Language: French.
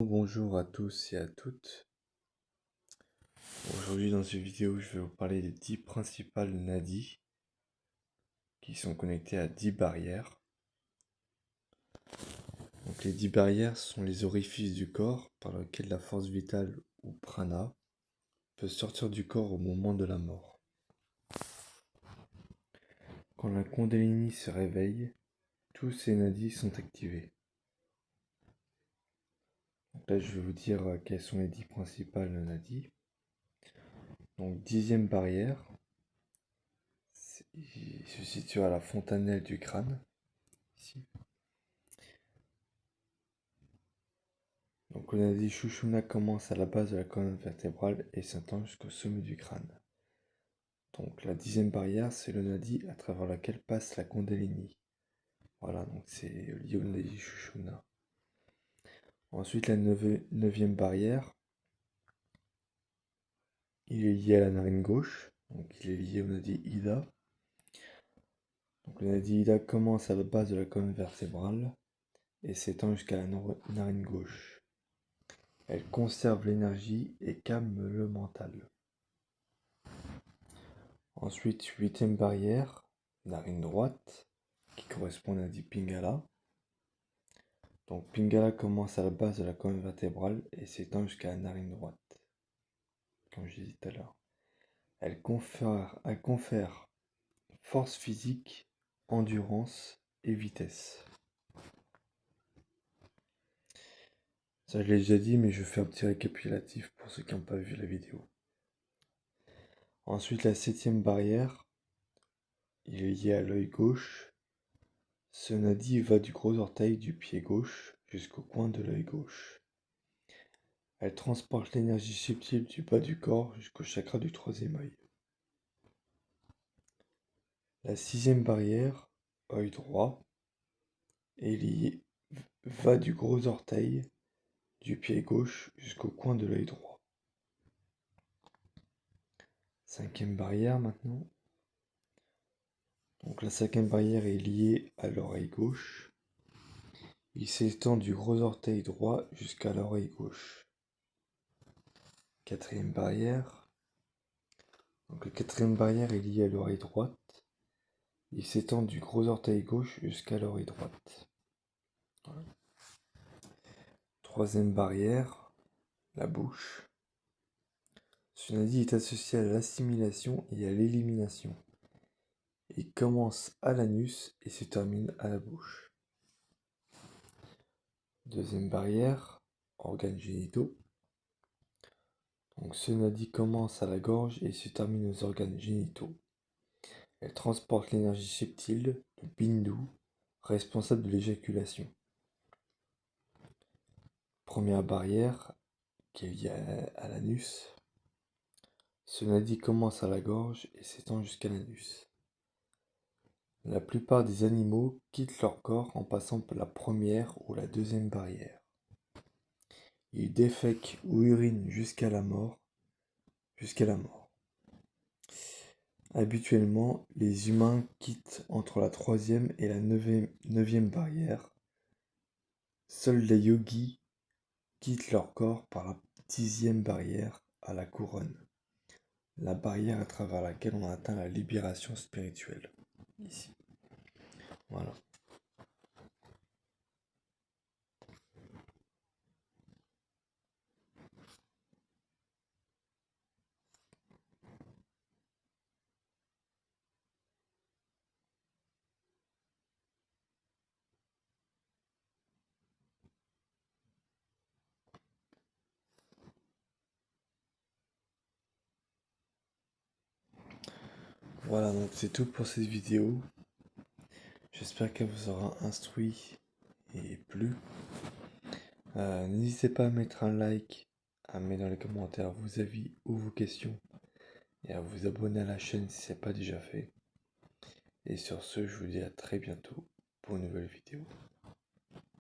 Bonjour à tous et à toutes. Aujourd'hui dans cette vidéo, je vais vous parler des 10 principales nadis qui sont connectées à 10 barrières. Donc les 10 barrières sont les orifices du corps par lesquels la force vitale ou prana peut sortir du corps au moment de la mort. Quand la Kundalini se réveille, tous ces nadis sont activés. Donc là je vais vous dire quelles sont les 10 principales nadis. Donc 10e barrière, il se situe à la fontanelle du crâne, ici. Donc le nadi Shushumna commence à la base de la colonne vertébrale et s'étend jusqu'au sommet du crâne. Donc la 10e barrière, c'est le nadi à travers lequel passe la Kundalini. Voilà, donc c'est lié au nadi Shushumna. Ensuite, la 9e barrière, il est lié à la narine gauche, donc il est lié au nadi Ida. Donc le nadi Ida commence à la base de la colonne vertébrale et s'étend jusqu'à la narine gauche. Elle conserve l'énergie et calme le mental. Ensuite, 8e barrière, narine droite, qui correspond à nadi Pingala. Donc Pingala commence à la base de la colonne vertébrale et s'étend jusqu'à la narine droite, comme je disais tout à l'heure. Elle confère force physique, endurance et vitesse. Ça je l'ai déjà dit, mais je fais un petit récapitulatif pour ceux qui n'ont pas vu la vidéo. Ensuite, la 7e barrière, il est lié à l'œil gauche. Ce nadi va du gros orteil du pied gauche jusqu'au coin de l'œil gauche. Elle transporte l'énergie subtile du bas du corps jusqu'au chakra du 3e œil. La 6e barrière, œil droit, va du gros orteil du pied gauche jusqu'au coin de l'œil droit. 5e barrière maintenant. Donc la 5e barrière est liée à l'oreille gauche. Il s'étend du gros orteil droit jusqu'à l'oreille gauche. 4e barrière. Donc la 4e barrière est liée à l'oreille droite. Il s'étend du gros orteil gauche jusqu'à l'oreille droite. Voilà. 3e barrière, la bouche. Ce nadi est associé à l'assimilation et à l'élimination. Il commence à l'anus et se termine à la bouche. 2e barrière, organes génitaux. Donc ce nadi commence à la gorge et se termine aux organes génitaux. Elle transporte l'énergie subtile, le bindu, responsable de l'éjaculation. Première barrière, qui est liée à l'anus. Ce nadi commence à la gorge et s'étend jusqu'à l'anus. La plupart des animaux quittent leur corps en passant par la première ou la 2e barrière. Ils défèquent ou urinent jusqu'à la mort. Habituellement, les humains quittent entre la 3e et la 9e barrière. Seuls les yogis quittent leur corps par la 10e barrière à la couronne, la barrière à travers laquelle on atteint la libération spirituelle. Ici. Voilà. Voilà, donc c'est tout pour cette vidéo. J'espère qu'elle vous aura instruit et plu. N'hésitez pas à mettre un like, à mettre dans les commentaires vos avis ou vos questions et à vous abonner à la chaîne si ce n'est pas déjà fait. Et sur ce, je vous dis à très bientôt pour une nouvelle vidéo.